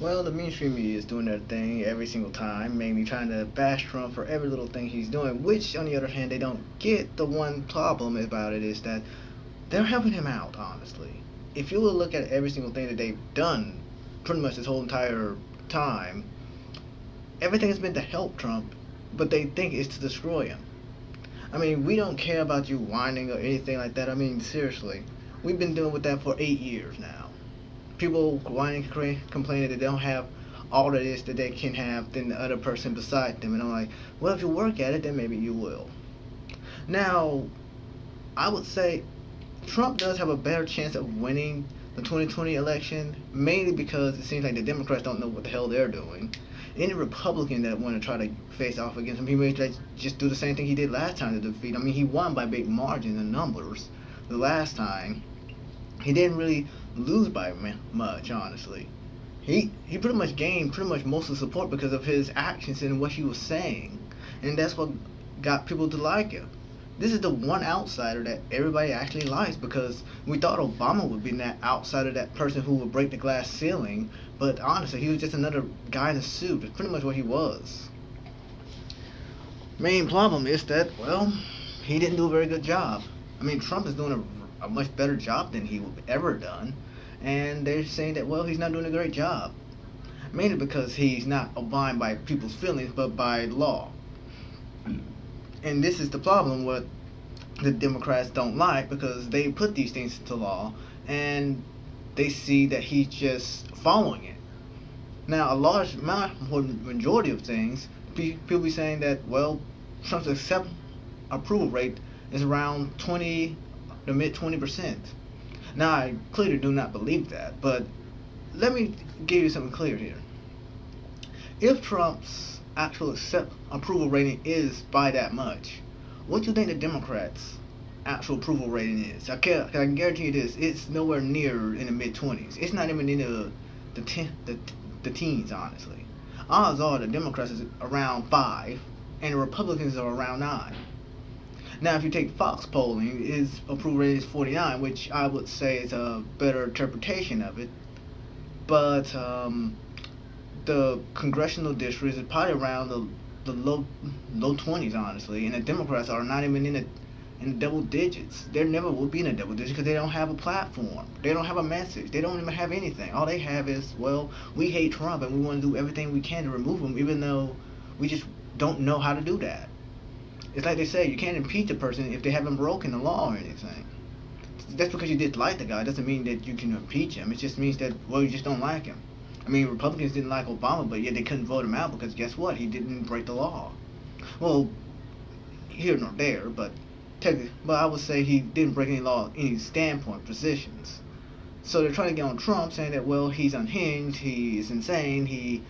Well, the mainstream media is doing their thing every single time, mainly trying to bash Trump for every little thing he's doing, which, on the other hand, they don't get. The one problem about it is that they're helping him out, honestly. If you will look at every single thing that they've done pretty much this whole entire time, everything has been to help Trump, but they think it's to destroy him. I mean, we don't care about you whining or anything like that. I mean, seriously. We've been dealing with that for 8 years now. People whining, complaining that they don't have all of this that they can have than the other person beside them. And I'm like, well, if you work at it, then maybe you will. Now, I would say Trump does have a better chance of winning the 2020 election, mainly because it seems like the Democrats don't know what the hell they're doing. Any Republican that want to try to face off against him, he may just do the same thing he did last time to defeat. I mean, he won by big margins in numbers the last time. He didn't really lose by much, honestly. He pretty much gained pretty much most of the support because of his actions and what he was saying, and that's what got people to like him. This is the one outsider that everybody actually likes because we thought Obama would be that outsider, that person who would break the glass ceiling, but honestly, he was just another guy in a suit. That's pretty much what he was. Main problem is that, well, he didn't do a very good job. I mean, Trump is doing a much better job than he would ever done, and they're saying that, well, he's not doing a great job. Mainly because he's not abiding by people's feelings, but by law. And this is the problem what the Democrats don't like because they put these things into law and they see that he's just following it. Now, a large majority of things, people be saying that, well, Trump's accept approval rate is around 20, the mid 20%. Now, I clearly do not believe that, but let me give you something clear here. If Trump's actual accept approval rating is by that much, what do you think the Democrats' actual approval rating is? I can guarantee you this: it's nowhere near in the mid 20s. It's not even in the teens, honestly. Odds are the Democrats is around 5, and the Republicans are around 9. Now, if you take Fox polling, his approval rating is 49, which I would say is a better interpretation of it. But the congressional districts is probably around the low 20s, honestly, and the Democrats are not even in the double digits. They never will be in the double digits because they don't have a platform. They don't have a message. They don't even have anything. All they have is, well, we hate Trump and we want to do everything we can to remove him, even though we just don't know how to do that. It's like they say, you can't impeach a person if they haven't broken the law or anything. That's because you dislike the guy doesn't mean that you can impeach him. It just means that, well, you just don't like him. I mean, Republicans didn't like Obama, but yet they couldn't vote him out because guess what? He didn't break the law. Well, here nor there, but technically, but I would say he didn't break any law, any standpoint positions. So they're trying to get on Trump, saying that, well, he's unhinged, he is insane, he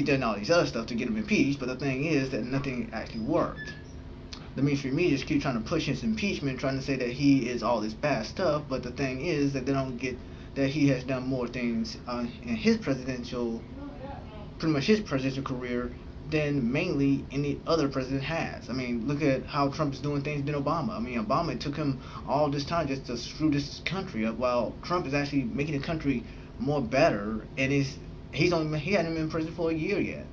done all these other stuff to get him impeached. But the thing is that nothing actually worked. The mainstream media just keep trying to push his impeachment, trying to say that he is all this bad stuff. But the thing is that they don't get that he has done more things in his pretty much his presidential career than mainly any other president has. I mean, look at how Trump is doing things than Obama. I mean, Obama, it took him all this time just to screw this country up, while Trump is actually making the country more better, and he hasn't been in president for a year yet.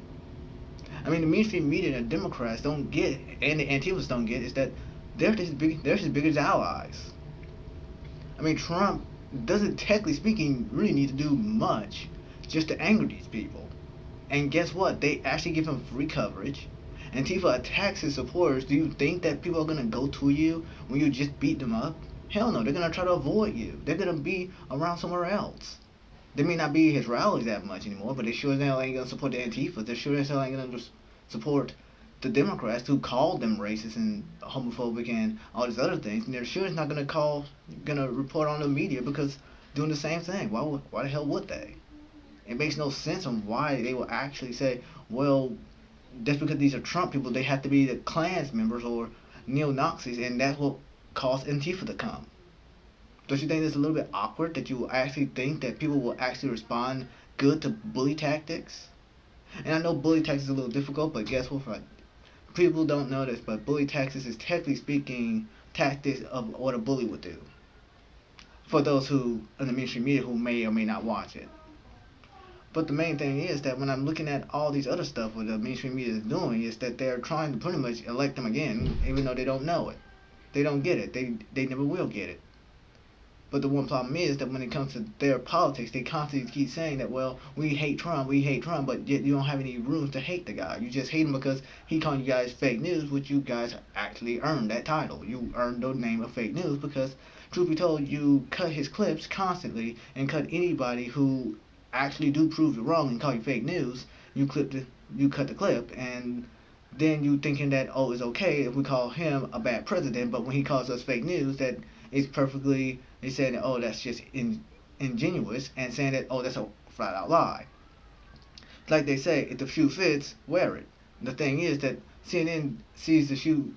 I mean, the mainstream media and the Democrats don't get, and the Antifas don't get, is that they're his biggest allies. I mean, Trump doesn't, technically speaking, really need to do much just to anger these people. And guess what? They actually give him free coverage. Antifa attacks his supporters. Do you think that people are gonna go to you when you just beat them up? Hell no, they're gonna try to avoid you. They're gonna be around somewhere else. They may not be his rallies that much anymore, but they sure as hell ain't gonna support the Antifa. They sure as hell ain't gonna support the Democrats who called them racist and homophobic and all these other things. And they're sure it's not gonna report on the media because doing the same thing. Why the hell would they? It makes no sense on why they will actually say, well, just because these are Trump people, they have to be the Klans members or neo-Nazis, and that's what caused Antifa to come. Don't you think it's a little bit awkward that you will actually think that people will actually respond good to bully tactics? And I know bully tactics is a little difficult, but guess what? People don't know this, but bully tactics is technically speaking tactics of what a bully would do. For those who in the mainstream media who may or may not watch it. But the main thing is that when I'm looking at all these other stuff what the mainstream media is doing is that they're trying to pretty much elect him again, even though they don't know it. They don't get it. They never will get it. But the one problem is that when it comes to their politics, they constantly keep saying that, well, we hate Trump, but yet you don't have any room to hate the guy. You just hate him because he calling you guys fake news, which you guys actually earned that title. You earned the name of fake news because, truth be told, you cut his clips constantly and cut anybody who actually do prove you wrong and call you fake news. You cut the clip, and then you thinking that, oh, it's okay if we call him a bad president, but when he calls us fake news, that is perfectly, they saying that, oh, that's just ingenuous, and saying that, oh, that's a flat out lie. Like they say, if the shoe fits, wear it. The thing is that CNN sees the shoe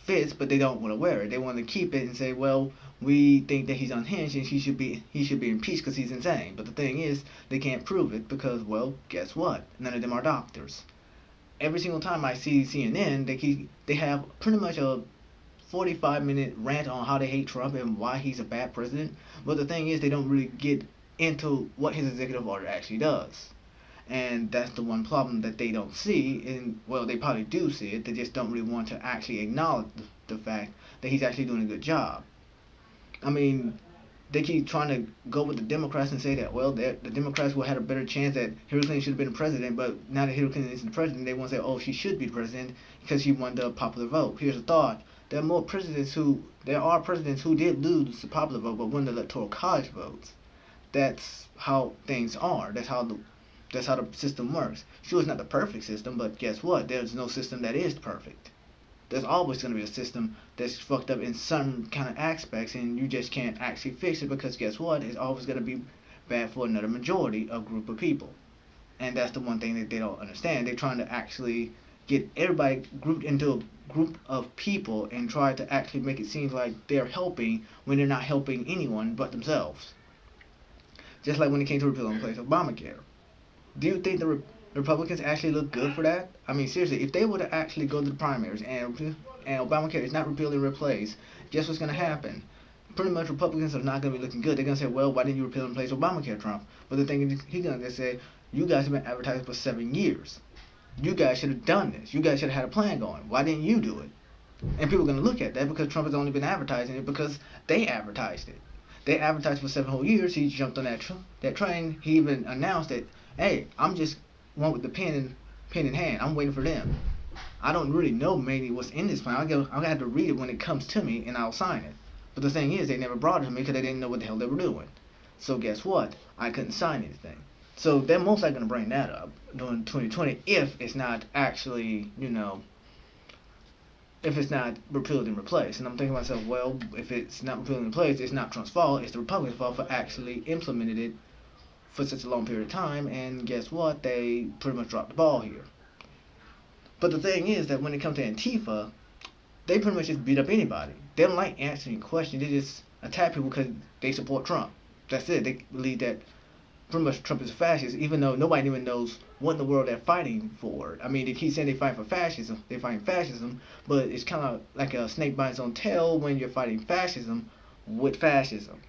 fits, but they don't want to wear it. They want to keep it and say, well, we think that he's unhinged and he should be impeached because he's insane. But the thing is, they can't prove it because, well, guess what? None of them are doctors. Every single time I see CNN, they have pretty much a 45-minute rant on how they hate Trump and why he's a bad president. But the thing is, they don't really get into what his executive order actually does. And that's the one problem that they don't see. And, well, they probably do see it. They just don't really want to actually acknowledge the fact that he's actually doing a good job. I mean, they keep trying to go with the Democrats and say that, well, the Democrats will have a better chance that Hillary Clinton should have been the president, but now that Hillary Clinton isn't the president, they want to say, oh, she should be the president because she won the popular vote. Here's a thought. There are presidents who did lose the popular vote but won the electoral college votes. That's how things are. That's how the system works. Sure, it's not the perfect system, but guess what? There's no system that is perfect. There's always going to be a system that's fucked up in some kind of aspects, and you just can't actually fix it because guess what? It's always going to be bad for another majority of group of people. And that's the one thing that they don't understand. They're trying to actually get everybody grouped into a group of people and try to actually make it seem like they're helping when they're not helping anyone but themselves. Just like when it came to repeal and replace Obamacare. Do you think the Republicans actually look good for that? I mean, seriously, if they were to actually go to the primaries and Obamacare is not repealed and replaced, guess what's going to happen? Pretty much Republicans are not going to be looking good. They're going to say, well, why didn't you repeal and replace Obamacare, Trump? But the thing is, he's going to say, you guys have been advertising for 7 years. You guys should have done this. You guys should have had a plan going. Why didn't you do it? And people are going to look at that because Trump has only been advertising it because they advertised it. They advertised for 7 whole years. He jumped on that train. He even announced that, hey, I'm just one with the pen in hand. I'm waiting for them. I don't really know maybe what's in this plan. I'll have to read it when it comes to me and I'll sign it. But the thing is, they never brought it to me because they didn't know what the hell they were doing. So guess what? I couldn't sign anything. So they're most likely going to bring that up during 2020 if it's not actually, if it's not repealed and replaced. And I'm thinking to myself, well, if it's not repealed and replaced, it's not Trump's fault. It's the Republicans' fault for actually implementing it for such a long period of time. And guess what? They pretty much dropped the ball here. But the thing is that when it comes to Antifa, they pretty much just beat up anybody. They don't like answering questions. They just attack people because they support Trump. That's it. They believe that pretty much Trump is a fascist, even though nobody even knows what in the world they're fighting for. I mean, they keep saying they fight for fascism. They're fighting fascism, but it's kind of like a snake bites its own tail when you're fighting fascism with fascism.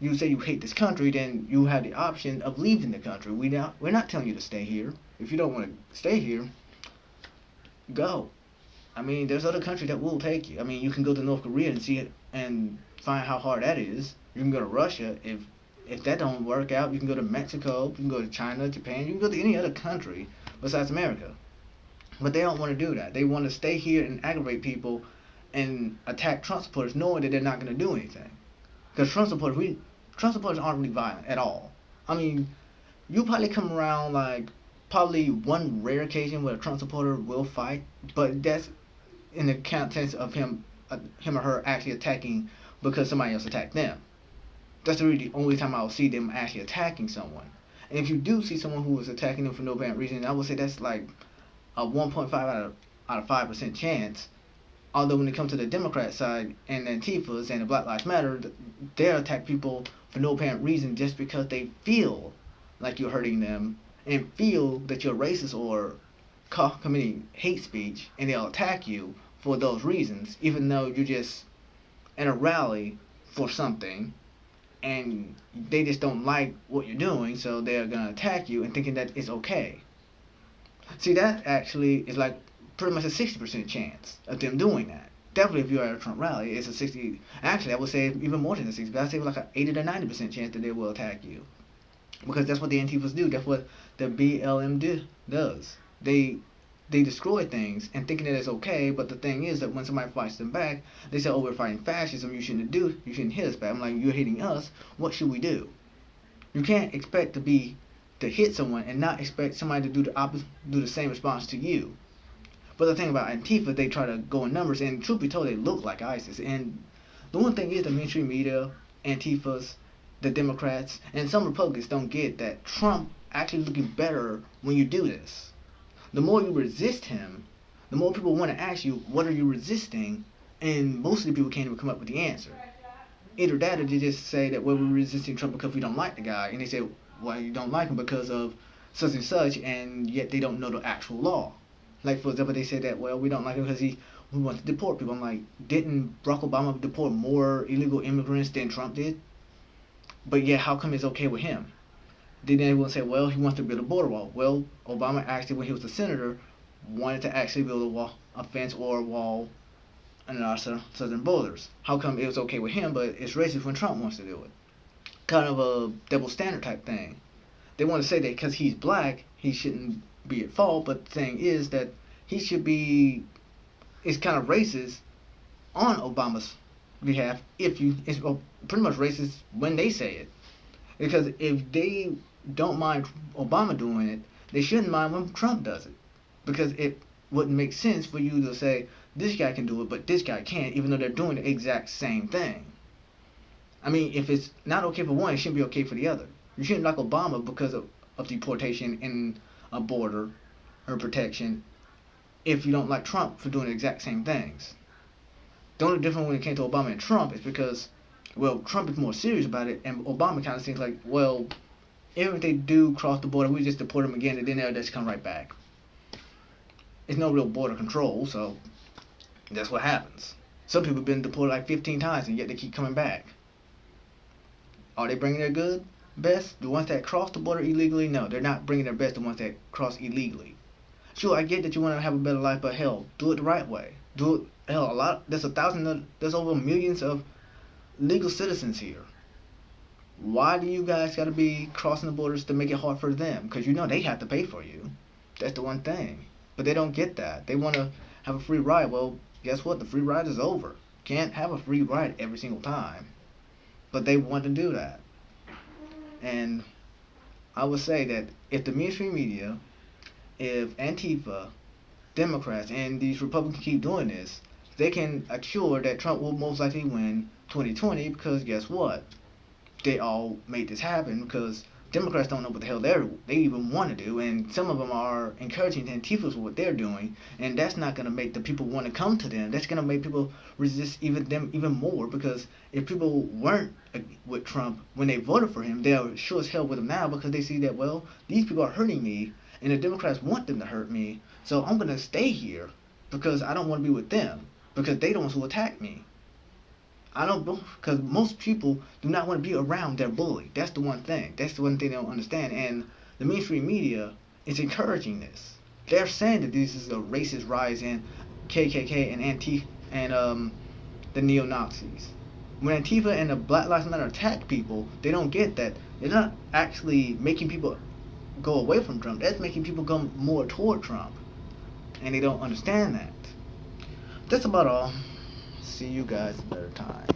You say you hate this country, then you have the option of leaving the country. We're not telling you to stay here. If you don't want to stay here, go. I mean, there's other countries that will take you. I mean, you can go to North Korea and see it and find how hard that is. You can go to Russia. If that don't work out, you can go to Mexico. You can go to China, Japan. You can go to any other country besides America. But they don't want to do that. They want to stay here and aggravate people and attack Trump supporters knowing that they're not going to do anything. Because Trump supporters aren't really violent at all. I mean, you probably come around like probably one rare occasion where a Trump supporter will fight, but that's in the context of him or her actually attacking because somebody else attacked them. That's really the only time I'll see them actually attacking someone. And if you do see someone who is attacking them for no apparent reason, I would say that's like a 1.5 out of 5% chance. Although when it comes to the Democrat side and Antifas and the Black Lives Matter, they'll attack people for no apparent reason just because they feel like you're hurting them and feel that you're racist or committing hate speech, and they'll attack you for those reasons, even though you're just in a rally for something. and they just don't like what you're doing, so they're gonna attack you and thinking that it's okay. See, that actually is like pretty much a 60% chance of them doing that. Definitely, if you're at a Trump rally, it's a 60. Actually, I would say even more than a 60. But I'd say like an 80 to 90% chance that they will attack you, because that's what the Antifas do. That's what the BLM does. They destroy things and thinking that it's okay. But the thing is that when somebody fights them back, they say, "Oh, we're fighting fascism. You shouldn't hit us back." I'm like, "You're hitting us. What should we do?" You can't expect to hit someone and not expect somebody to do the same response to you. But the thing about Antifa, they try to go in numbers, and truth be told, they look like ISIS. And the one thing is, the mainstream media, Antifas, the Democrats, and some Republicans don't get that Trump actually looking better when you do this. The more you resist him, the more people want to ask you, what are you resisting? And most of the people can't even come up with the answer. Either that, or they just say that, well, we're resisting Trump because we don't like the guy. And they say, well, you don't like him because of such and such, and yet they don't know the actual law. Like, for example, they say that, well, we don't like him because we want to deport people. I'm like, didn't Barack Obama deport more illegal immigrants than Trump did? But yeah, how come it's okay with him? Then everyone say, well, he wants to build a border wall. Well, Obama actually, when he was a senator, wanted to actually build a fence or a wall on our southern borders. How come it was okay with him, but it's racist when Trump wants to do it? Kind of a double standard type thing. They want to say that because he's black, he shouldn't be at fault, but the thing is that he should be, it's kind of racist on Obama's behalf. It's pretty much racist when they say it. Because if they don't mind Obama doing it, they shouldn't mind when Trump does it. Because it wouldn't make sense for you to say, this guy can do it, but this guy can't, even though they're doing the exact same thing. I mean, if it's not okay for one, it shouldn't be okay for the other. You shouldn't like Obama because of deportation and a border or protection if you don't like Trump for doing the exact same things. The only difference when it came to Obama and Trump is because, well, Trump is more serious about it, and Obama kind of seems like, well, if they do cross the border, we just deport them again, and then they'll just come right back. It's no real border control, so that's what happens. Some people have been deported like 15 times, and yet they keep coming back. Are they bringing their best? The ones that cross the border illegally? No, they're not bringing their best, the ones that cross illegally. Sure, I get that you want to have a better life, but hell, do it the right way. Do it, hell, there's over millions of legal citizens here. Why do you guys got to be crossing the borders to make it hard for them? Because you know they have to pay for you. That's the one thing. But they don't get that. They want to have a free ride. Well, guess what? The free ride is over. Can't have a free ride every single time. But they want to do that. And I would say that if the mainstream media, if Antifa, Democrats, and these Republicans keep doing this, they can assure that Trump will most likely win 2020, because guess what? They all made this happen because Democrats don't know what the hell they even want to do, and some of them are encouraging Antifa for what they're doing, and that's not going to make the people want to come to them. That's going to make people resist even more, because if people weren't with Trump when they voted for him, they're sure as hell with him now, because they see that, well, these people are hurting me, and the Democrats want them to hurt me, so I'm going to stay here because I don't want to be with them, because they don't want to attack me. Because most people do not want to be around their bully. That's the one thing. That's the one thing they don't understand. And the mainstream media is encouraging this. They're saying that this is a racist rise in KKK and Antifa and the neo-Nazis. When Antifa and the Black Lives Matter attack people, they don't get that. They're not actually making people go away from Trump. That's making people go more toward Trump. And they don't understand that. That's about all. See you guys another time.